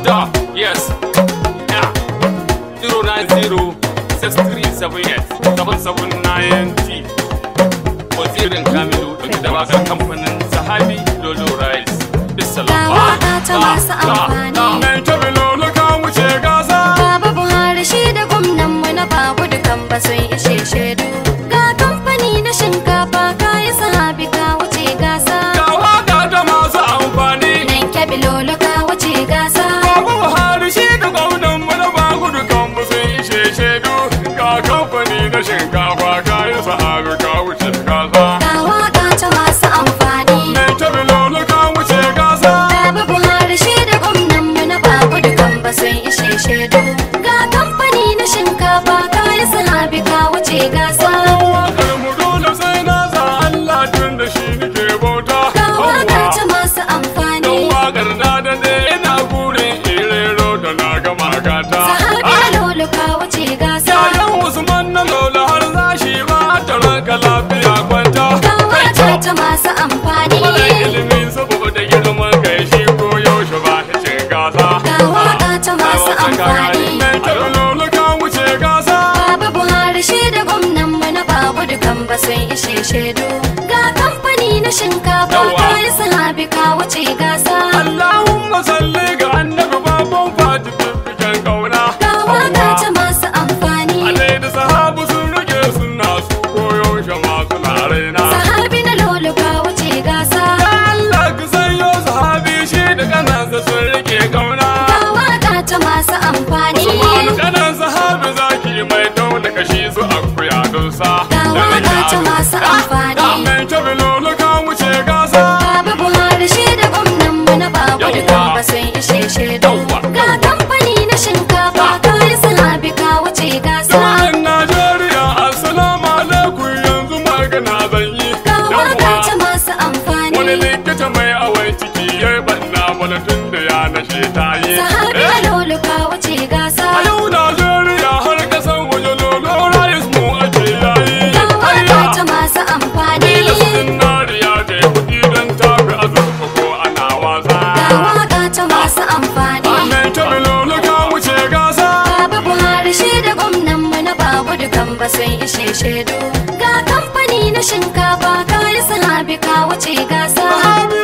Yes. Yeah. 090-6378-7790. Wazirin Kamilu dauke da wakar kamfanin Sahabi Lolo Rice. Ga waka ta masu amfani. Mai tabi Lolo ka wuce gasa. Baba Buhari shi da gwamnan mu na babu dukan ba sun ishe shaidu. Ga kamfani na shinkafa kayi Sahabi ka wuce gasa. Ga waka ta masu amfani. Nan Kebbi Lolo ka wuce gasa. Baba Buhari shi da gwamnan mu na babu dukan ba sun ishe shaidu. Ga kamfani na shinkafa kayi Sahabi ka wuce gasa. Ga waka ta masu amfani. Mai tabi Lolo ka wuce gasa. Baba Buhari shi da gwamnan mu na babu dukan ba sun ishe shaidu. Ga kamfani na shinkafa kayi Sahabi ka wuce gasa. Wakar mu dole sai na sa Allah tun da shi nake bauta. Ga waka ta masu amfani. Don wakar na da ne ina burin irero da na gama gata. Sahabi na Lolo ka wuce gasa. Yayan Usman na Lola har za shi ba ta ranka lafiya kwanta. Ga waka ta masu amfani. Wani ilimi saboda girman kai shi ko yaushe ba ta cin gasa. Ga waka ta masu amfani. Mai taɓa Lola ka wuce gasa. Baba Buhari shi da gwamnan mu na babu dukan ba sun ishe shaidu. Ga kamfani na shinkafa kayi Sahabi ka wuce gasa. Allahumma salli ga annabi babban fati fifiken kauna. Ga waka ta masu amfani. Alai da sahabu sun rike suna su koyo shama suna raina. Sahabi na Lolo ka wuce gasa. Ya Allah ka sanyo sahabi shi da kanansa sun rike kauna. Ga waka ta masu amfani. Usman kanan sahabi zaki mai daula kashi su akuya don sa. Ga waka ta masu amfani. Mai tabi Lolo ka wuce gasa. Baba Buhari shi da gwamnan mu na babu dukan ba sun ishe shaidu. Ga kamfani na shinkafa kayi Sahabi ka wuce gasa. Jama'an Najeriya assalamu alaikum yanzu magana zan yi. Ga waka ta masu amfani. Wani likita mai awai ciki ya yi banna mana tun da ya nashe ta yi. Sahabi na Lolo ka wuce gasa. A yau Najeriya har kasan waje Lolo Rice mu ake yayi. Ga waka ta masu amfani. Da sinariya da ya kuɗi don tafi azurfa ko ana wasa. Ga waka ta masu amfani. Mai taɓa Lolo ka wuce gasa. Baba Buhari shi da gwamnan mu na babu dukan ba sun ishe shaidu. Ga kamfani na shinkafa kayi Sahabi ka wuce gasa. Sahabi